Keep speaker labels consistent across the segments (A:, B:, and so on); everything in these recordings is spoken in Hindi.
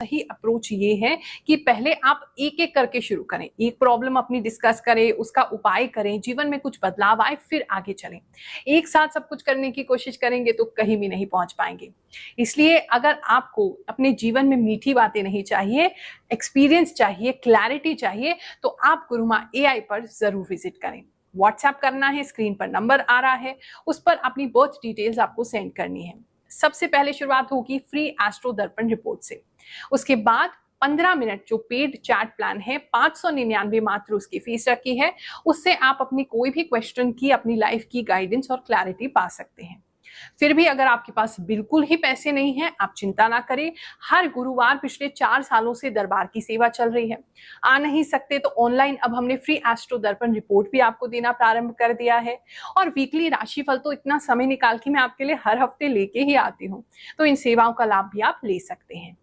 A: सही अप्रोच ये है कि पहले आप एक एक करके शुरू करें, एक प्रॉब्लम अपनी डिस्कस करें, उसका उपाय करें, जीवन में कुछ बदलाव आए, फिर आगे चलें। एक साथ सब कुछ करने की कोशिश करेंगे तो कहीं भी नहीं पहुंच पाएंगे। इसलिए अगर आपको अपने जीवन में मीठी बातें नहीं चाहिए, एक्सपीरियंस चाहिए, क्लैरिटी चाहिए, तो आप गुरुमा एआई पर जरूर विजिट करें। व्हाट्सएप करना है, स्क्रीन पर नंबर आ रहा है, उस पर अपनी बर्थ डिटेल्स आपको सेंड करनी है। सबसे पहले शुरुआत होगी फ्री एस्ट्रो दर्पण रिपोर्ट से। उसके बाद 15 मिनट जो पेड चैट प्लान है, 599 मात्र उसकी फीस रखी है। उससे आप अपनी कोई भी क्वेश्चन की, अपनी लाइफ की गाइडेंस और क्लैरिटी पा सकते हैं। फिर भी अगर आपके पास बिल्कुल ही पैसे नहीं हैं, आप चिंता ना करें। हर गुरुवार पिछले 4 सालों से दरबार की सेवा चल रही है। आ नहीं सकते तो ऑनलाइन अब हमने फ्री एस्ट्रो दर्पण रिपोर्ट भी आपको देना प्रारंभ कर दिया है। और वीकली राशिफल तो इतना समय निकाल के मैं आपके लिए हर हफ्ते लेके ही आती हूँ, तो इन सेवाओं का लाभ भी आप ले सकते हैं।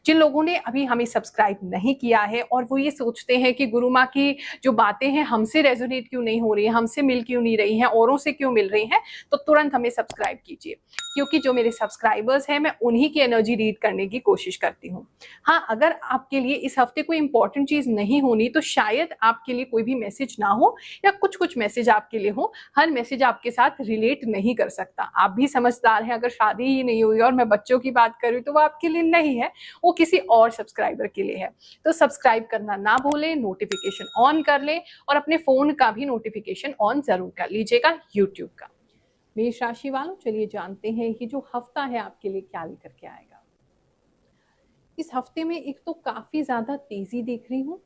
A: जिन लोगों ने अभी हमें सब्सक्राइब नहीं किया है और वो ये सोचते हैं कि गुरु माँ की जो बातें हैं हमसे रेजोनेट क्यों नहीं हो रही है, हमसे मिल क्यों नहीं रही हैं, औरों से क्यों मिल रही हैं, तो तुरंत हमें सब्सक्राइब कीजिए, क्योंकि जो मेरे सब्सक्राइबर्स हैं मैं उन्हीं की एनर्जी रीड करने की कोशिश करती हूँ। हाँ, अगर आपके लिए इस हफ्ते कोई इंपॉर्टेंट चीज नहीं होनी तो शायद आपके लिए कोई भी मैसेज ना हो, या कुछ कुछ मैसेज आपके लिए हो। हर मैसेज आपके साथ रिलेट नहीं कर सकता। आप भी समझदार हैं, अगर शादी ही नहीं हुई और मैं बच्चों की बात करूँ तो वो आपके लिए नहीं है, वो किसी और सब्सक्राइबर के लिए है। तो सब्सक्राइब करना ना भूलें, नोटिफिकेशन ऑन कर लें और अपने फोन का भी नोटिफिकेशन ऑन जरूर कर लीजिएगा, यूट्यूब का। मेष राशि वालों, चलिए जानते हैं कि जो हफ्ता है आपके लिए क्या लेकर के आएगा। इस हफ्ते में एक तो काफी ज्यादा तेजी देख रही हूँ,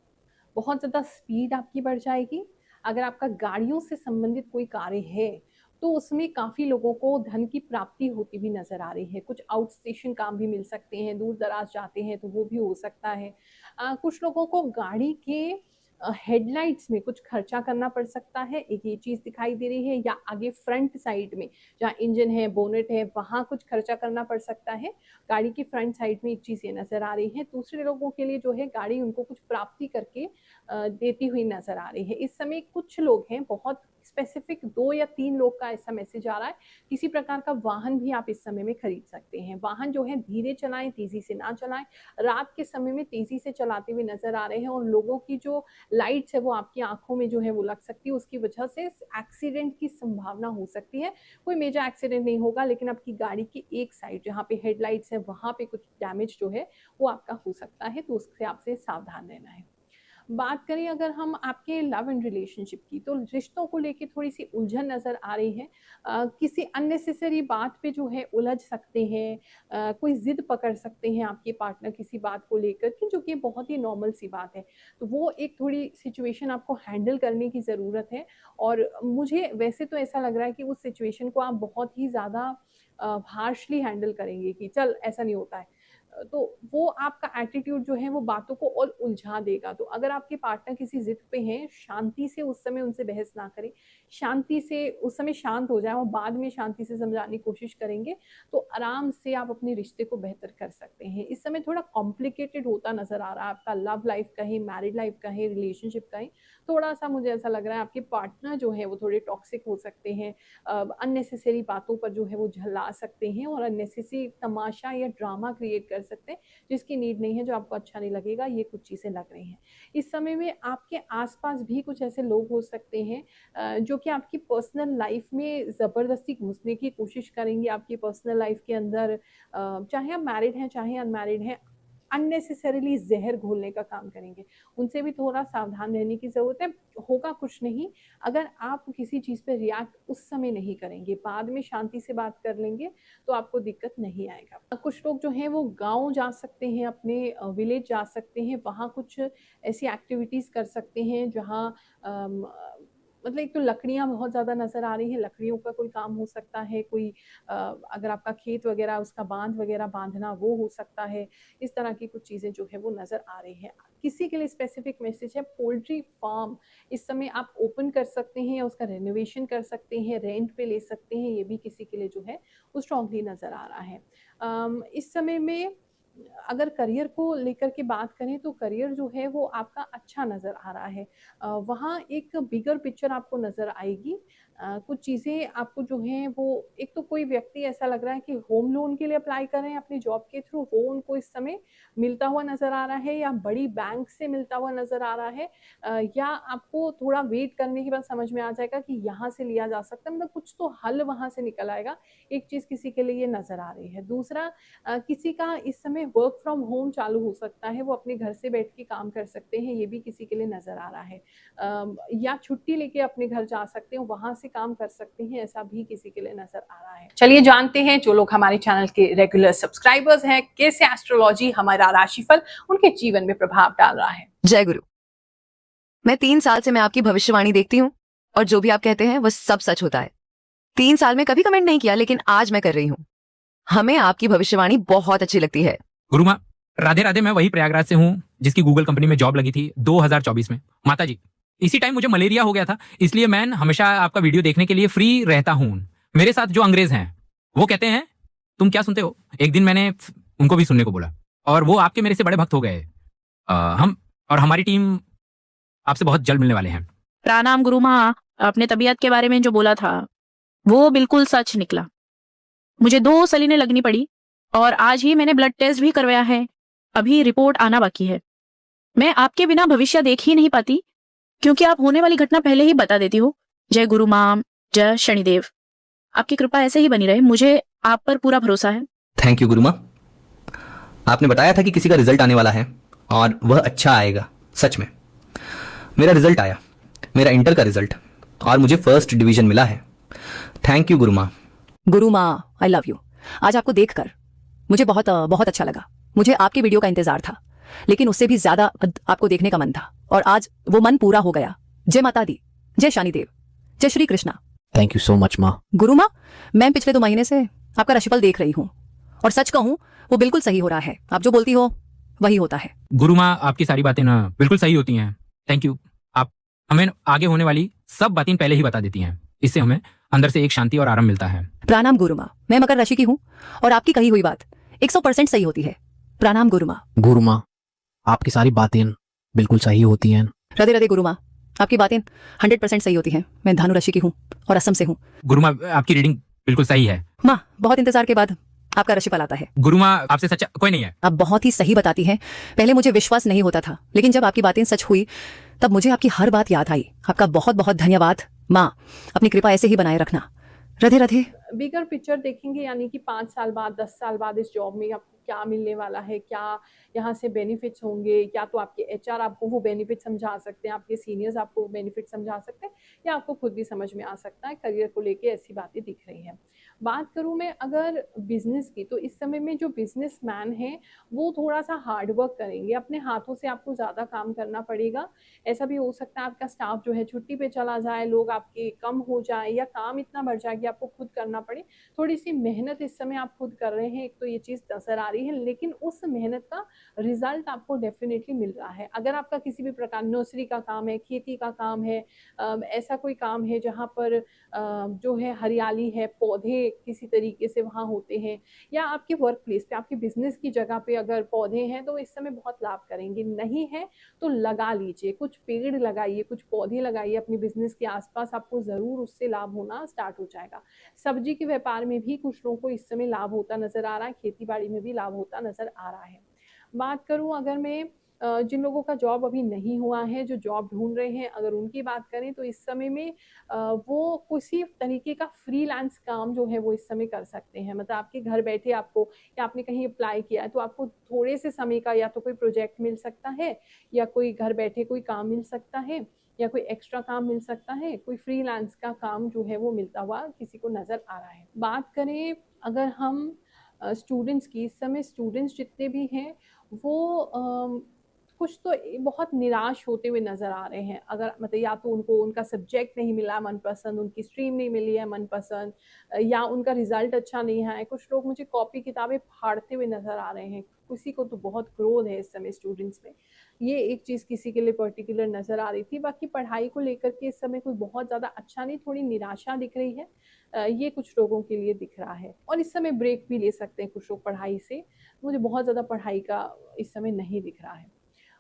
A: बहुत ज्यादा स्पीड आपकी बढ़ जाएगी। अगर आपका गाड़ियों से संबंधित कोई कार्य है तो उसमें काफी लोगों को धन की प्राप्ति होती भी नजर आ रही है। कुछ आउट स्टेशन काम भी मिल सकते हैं, दूर दराज जाते हैं तो वो भी हो सकता है। कुछ लोगों को गाड़ी के हेडलाइट्स में कुछ खर्चा करना पड़ सकता है, एक ये चीज दिखाई दे रही है। या आगे फ्रंट साइड में जहाँ इंजन है, बोनेट है, वहां कुछ खर्चा करना पड़ सकता है। गाड़ी की फ्रंट साइड में एक चीज ये नजर आ रही है। दूसरे लोगों के लिए जो है गाड़ी उनको कुछ प्राप्ति करके देती हुई नजर आ रही है। इस समय कुछ लोग हैं, बहुत स्पेसिफिक 2 या 3 लोग का ऐसा मैसेज आ रहा है, किसी प्रकार का वाहन भी आप इस समय में खरीद सकते हैं। वाहन जो है धीरे चलाएं, तेजी से ना चलाएं। रात के समय में तेजी से चलाते हुए नजर आ रहे हैं और लोगों की जो लाइट्स है वो आपकी आंखों में जो है वो लग सकती है, उसकी वजह से एक्सीडेंट की संभावना हो सकती है। कोई मेजर एक्सीडेंट नहीं होगा, लेकिन आपकी गाड़ी की एक साइड जहाँ पे हेडलाइट्स है वहां पे कुछ डैमेज जो है वो आपका हो सकता है, तो उससे आपसे सावधान रहना है। बात करें अगर हम आपके लव एंड रिलेशनशिप की, तो रिश्तों को लेके थोड़ी सी उलझन नजर आ रही है। किसी अननेसेसरी बात पे जो है उलझ सकते हैं। कोई जिद पकड़ सकते हैं आपके पार्टनर किसी बात को लेकर के, जो कि बहुत ही नॉर्मल सी बात है। तो वो एक थोड़ी सिचुएशन आपको हैंडल करने की ज़रूरत है। और मुझे वैसे तो ऐसा लग रहा है कि उस सिचुएशन को आप बहुत ही ज़्यादा हार्शली हैंडल करेंगे कि चल ऐसा नहीं होता है। तो वो आपका एटीट्यूड जो है वो बातों को और उलझा देगा। तो अगर आपके पार्टनर किसी जिद पे हैं, शांति से उस समय उनसे बहस ना करें, शांति से उस समय शांत हो जाए और बाद में शांति से समझाने की कोशिश करेंगे तो आराम से आप अपने रिश्ते को बेहतर कर सकते हैं। इस समय थोड़ा कॉम्प्लिकेटेड होता नजर आ रहा है आपका लव लाइफ कहें, मैरिड लाइफ कहें, रिलेशनशिप कहें। थोड़ा सा मुझे ऐसा लग रहा है आपके पार्टनर जो है वो थोड़े टॉक्सिक हो सकते हैं, अननेसेसरी बातों पर जो है वो झल्ला सकते हैं और अननेसेसरी तमाशा या ड्रामा क्रिएट कर सकते हैं जिसकी नीड नहीं है, जो आपको अच्छा नहीं लगेगा। ये कुछ चीज़ें लग रही हैं। इस समय में आपके आसपास भी कुछ ऐसे लोग हो सकते हैं जो कि आपकी पर्सनल लाइफ में ज़बरदस्ती घुसने की कोशिश करेंगे, आपकी पर्सनल लाइफ के अंदर, चाहे आप मैरिड हैं चाहे अनमैरिड हैं, अननेसेसरीली जहर घोलने का काम करेंगे। उनसे भी थोड़ा सावधान रहने की ज़रूरत है। होगा कुछ नहीं, अगर आप किसी चीज़ पे रिएक्ट उस समय नहीं करेंगे, बाद में शांति से बात कर लेंगे तो आपको दिक्कत नहीं आएगा। कुछ लोग जो हैं वो गाँव जा सकते हैं, अपने विलेज जा सकते हैं, वहाँ कुछ ऐसी एक्टिविटीज़ कर सकते हैं जहाँ अम, मतलब एक तो लकड़ियाँ बहुत ज़्यादा नज़र आ रही हैं, लकड़ियों का कोई काम हो सकता है, कोई अगर आपका खेत वगैरह उसका बाँध वगैरह बाँधना वो हो सकता है। इस तरह की कुछ चीज़ें जो है वो नज़र आ रही हैं। किसी के लिए स्पेसिफिक मैसेज है, पोल्ट्री फार्म इस समय आप ओपन कर सकते हैं या उसका रेनोवेशन कर सकते हैं, रेंट पे ले सकते हैं, ये भी किसी के लिए जो है वो स्ट्रांगली नज़र आ रहा है। इस समय में अगर करियर को लेकर के बात करें तो करियर जो है वो आपका अच्छा नज़र आ रहा है। वहाँ एक बिगर पिक्चर आपको नज़र आएगी। कुछ चीज़ें आपको जो हैं वो, एक तो कोई व्यक्ति ऐसा लग रहा है कि होम लोन के लिए अप्लाई कर रहे हैं अपनी जॉब के थ्रू, वो उनको इस समय मिलता हुआ नज़र आ रहा है, या बड़ी बैंक से मिलता हुआ नज़र आ रहा है। या आपको थोड़ा वेट करने के बाद समझ में आ जाएगा कि यहाँ से लिया जा सकता है, मतलब कुछ तो हल वहाँ से निकल आएगा। एक चीज़ किसी के लिए ये नज़र आ रही है। दूसरा, किसी का इस समय वर्क फ्रॉम होम चालू हो सकता है, वो अपने घर से बैठ के काम कर सकते हैं, ये भी किसी के लिए नज़र आ रहा है। या छुट्टी लेके अपने घर जा सकते हो, वहाँ से काम कर सकते हैं, ऐसा भी किसी के लिए नज़र आ रहा है। चलिए जानते हैं जो लोग हमारे चैनल के रेगुलर सब्सक्राइबर्स हैं, कैसे एस्ट्रोलॉजी हमारा राशिफल उनके जीवन में प्रभाव डाल रहा है।
B: जय गुरु। मैं 3 साल से मैं आपकी भविष्यवाणी देखती हूँ और जो भी आप कहते हैं वो सब सच होता है। 3 साल में कभी कमेंट नहीं किया, लेकिन आज मैं कर रही हूँ। हमें आपकी भविष्यवाणी बहुत अच्छी लगती है।
C: गुरु माँ, राधे राधे। मैं वही प्रयागराज से हूँ जिसकी गूगल कंपनी में जॉब लगी थी 2024 में। माता जी, इसी टाइम मुझे मलेरिया हो गया था, इसलिए मैं हमेशा आपका वीडियो देखने के लिए फ्री रहता हूँ। मेरे साथ जो अंग्रेज हैं वो कहते हैं तुम क्या सुनते हो। एक दिन मैंने उनको भी सुनने को बोला और वो आपके मेरे से बड़े भक्त हो गए। हम और हमारी टीम आपसे बहुत जल्द मिलने वाले हैं।
D: प्रणाम गुरु माँ। आपने तबीयत के बारे में जो बोला था वो बिल्कुल सच निकला। मुझे 2 सलीने लगनी पड़ी और आज ही मैंने ब्लड टेस्ट भी करवाया है। अभी रिपोर्ट आना बाकी है। मैं आपके बिना भविष्य देख ही नहीं पाती, क्योंकि आप होने वाली घटना पहले ही बता देती हो। जय गुरु माँ, जय शनिदेव। आपकी कृपा ऐसे ही बनी रहे, मुझे आप पर पूरा भरोसा है।
E: थैंक यू गुरु माँ। आपने बताया था कि किसी का रिजल्ट आने वाला है और वह अच्छा आएगा। सच में मेरा रिजल्ट आया, मेरा इंटर का रिजल्ट, और मुझे फर्स्ट डिवीजन मिला है। थैंक यू गुरु माँ।
B: गुरु माँ, आई लव यू। आज आपको देखकर मुझे बहुत बहुत अच्छा लगा। मुझे आपके वीडियो का इंतजार था, लेकिन उससे भी ज्यादा आपको देखने का मन था, और आज वो मन पूरा हो गया। जय माता दी, जय शनिदेव, जय Shri Krishna.
F: Thank you so much माँ।
B: गुरु माँ, मैं पिछले 2 महीने से आपका राशिफल देख रही हूँ, और सच कहूँ वो बिल्कुल सही हो रहा है। आप जो बोलती हो वही होता है।
C: गुरु माँ, आपकी सारी बातें ना बिल्कुल सही होती हैं। Thank you. आप हमें आगे होने वाली सब बातें पहले ही बता देती हैं। इससे हमें अंदर से एक शांति और आराम मिलता है।
B: प्रणाम गुरु माँ, मैं मकर राशि की हूँ और आपकी कही हुई बात 100% सही होती है। प्रणाम गुरु माँ।
F: गुरु माँ, आपकी सारी बातें बिल्कुल सही होती हैं।
B: राधे राधे गुरु माँ, आपकी बातें 100% सही होती हैं। मैं धनु राशि की हूँ और असम से हूँ।
C: गुरु माँ, आपकी रीडिंग बिल्कुल सही है।
B: माँ, बहुत इंतजार के बाद आपका राशिफल आता है।
C: गुरु माँ, आपसे सच्चा कोई नहीं है।
B: आप बहुत ही सही बताती हैं। पहले मुझे विश्वास नहीं होता था, लेकिन जब आपकी बातें सच हुई तब मुझे आपकी हर बात याद आई। आपका बहुत बहुत धन्यवाद माँ। अपनी कृपा ऐसे ही बनाए रखना। राधे राधे।
A: बिगर पिक्चर देखेंगे, यानी कि 5 साल बाद, 10 साल बाद इस जॉब में आपको क्या मिलने वाला है, क्या यहाँ से बेनिफिट्स होंगे, या तो आपके एचआर आपको वो बेनिफिट समझा सकते हैं, आपके सीनियर्स आपको वो बेनिफिट समझा सकते हैं, या आपको खुद भी समझ में आ सकता है। करियर को लेके ऐसी बातें दिख रही हैं। बात करूँ मैं अगर बिजनेस की, तो इस समय में जो बिजनेसमैन हैं वो थोड़ा सा हार्ड वर्क करेंगे। अपने हाथों से आपको ज़्यादा काम करना पड़ेगा। ऐसा भी हो सकता है आपका स्टाफ जो है छुट्टी पे चला जाए, लोग आपके कम हो जाए, या काम इतना बढ़ जाए कि आपको खुद करना पड़े। थोड़ी सी मेहनत इस समय आप खुद कर रहे हैं, एक तो ये चीज़ नज़र आ रही है, लेकिन उस मेहनत का रिजल्ट आपको डेफिनेटली मिल रहा है। अगर आपका किसी भी प्रकार नर्सरी का काम है, खेती का काम है, ऐसा कोई काम है जहाँ पर जो है हरियाली है, पौधे किसी तरीके से वहाँ होते हैं, या आपके वर्क प्लेस पे, आपके बिजनेस की जगह पे अगर पौधे हैं तो इस समय बहुत लाभ करेंगे। नहीं है तो लगा लीजिए, कुछ पेड़ लगाइए, कुछ पौधे लगाइए अपने बिजनेस के आसपास, आपको ज़रूर उससे लाभ होना स्टार्ट हो जाएगा। सब्जी के व्यापार में भी कुछ लोगों को इस समय लाभ होता नजर आ रहा है, खेती बाड़ी में भी लाभ होता नजर आ रहा है। बात करूं अगर मैं जिन लोगों का जॉब अभी नहीं हुआ है, जो जॉब ढूंढ रहे हैं, अगर उनकी बात करें तो इस समय में वो किसी तरीके का फ्रीलांस काम जो है वो इस समय कर सकते हैं। मतलब आपके घर बैठे आपको, या आपने कहीं अप्लाई किया है तो आपको थोड़े से समय का या तो कोई प्रोजेक्ट मिल सकता है, या कोई घर बैठे कोई काम मिल सकता है, या कोई एक्स्ट्रा काम मिल सकता है, कोई फ्रीलांस का काम जो है वो मिलता हुआ किसी को नज़र आ रहा है। बात करें अगर हम स्टूडेंट्स की, इस समय स्टूडेंट्स जितने भी हैं वो कुछ तो बहुत निराश होते हुए नज़र आ रहे हैं। अगर मतलब या तो उनको उनका सब्जेक्ट नहीं मिला मनपसंद, उनकी स्ट्रीम नहीं मिली है मनपसंद, या उनका रिजल्ट अच्छा नहीं आया। कुछ लोग मुझे कॉपी किताबें फाड़ते हुए नज़र आ रहे हैं। किसी को तो बहुत क्रोध है इस समय स्टूडेंट्स में। ये एक चीज़ किसी के लिए पर्टिकुलर नज़र आ रही थी। बाकी पढ़ाई को लेकर के इस समय कोई बहुत ज़्यादा अच्छा नहीं, थोड़ी निराशा दिख रही है। ये कुछ लोगों के लिए दिख रहा है और इस समय ब्रेक भी ले सकते हैं कुछ लोग पढ़ाई से। मुझे बहुत ज़्यादा पढ़ाई का इस समय नहीं दिख रहा है।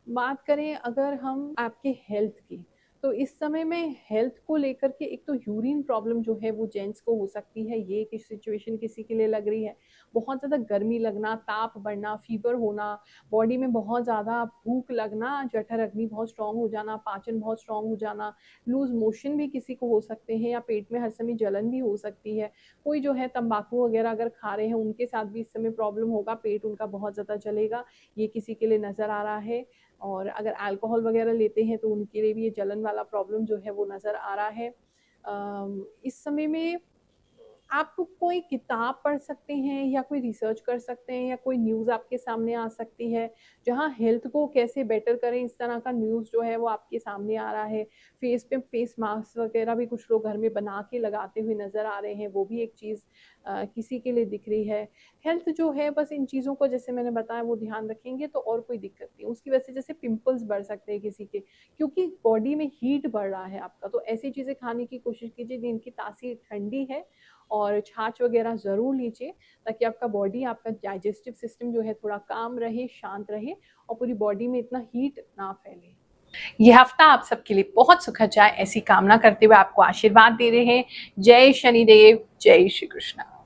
A: बात करें अगर हम आपके हेल्थ की, तो इस समय में हेल्थ को लेकर के एक तो यूरिन प्रॉब्लम जो है वो जेंट्स को हो सकती है, ये एक सिचुएशन किसी के लिए लग रही है। बहुत ज़्यादा गर्मी लगना, ताप बढ़ना, फीवर होना, बॉडी में बहुत ज़्यादा भूख लगना, जठर अग्नि बहुत स्ट्रांग हो जाना, पाचन बहुत स्ट्रांग हो जाना, लूज मोशन भी किसी को हो सकते हैं या पेट में हर समय जलन भी हो सकती है। कोई जो है तंबाकू वगैरह अगर खा रहे हैं उनके साथ भी इस समय प्रॉब्लम होगा, पेट उनका बहुत ज़्यादा जलेगा, ये किसी के लिए नज़र आ रहा है। और अगर अल्कोहल वगैरह लेते हैं तो उनके लिए भी ये जलन वाला प्रॉब्लम जो है वो नज़र आ रहा है। इस समय में आप कोई किताब पढ़ सकते हैं या कोई रिसर्च कर सकते हैं या कोई न्यूज़ आपके सामने आ सकती है, जहाँ हेल्थ को कैसे बेटर करें इस तरह का न्यूज़ जो है वो आपके सामने आ रहा है। फेस पे फेस मास्क वगैरह भी कुछ लोग घर में बना के लगाते हुए नज़र आ रहे हैं, वो भी एक चीज़ किसी के लिए दिख रही है। हेल्थ जो है बस इन चीज़ों को जैसे मैंने बताया वो ध्यान रखेंगे तो और कोई दिक्कत नहीं। उसकी वजह से जैसे पिंपल्स बढ़ सकते हैं किसी के, क्योंकि बॉडी में हीट बढ़ रहा है आपका, तो ऐसी चीज़ें खाने की कोशिश कीजिए जिनकी तासीर ठंडी है और छाछ वगैरह ज़रूर लीजिए ताकि आपका बॉडी, आपका डाइजेस्टिव सिस्टम जो है थोड़ा काम रहे, शांत रहे और पूरी बॉडी में इतना हीट ना फैले। ये हफ्ता आप सबके लिए बहुत सुखद जाए ऐसी कामना करते हुए आपको आशीर्वाद दे रहे हैं। जय शनिदेव, जय श्री कृष्ण।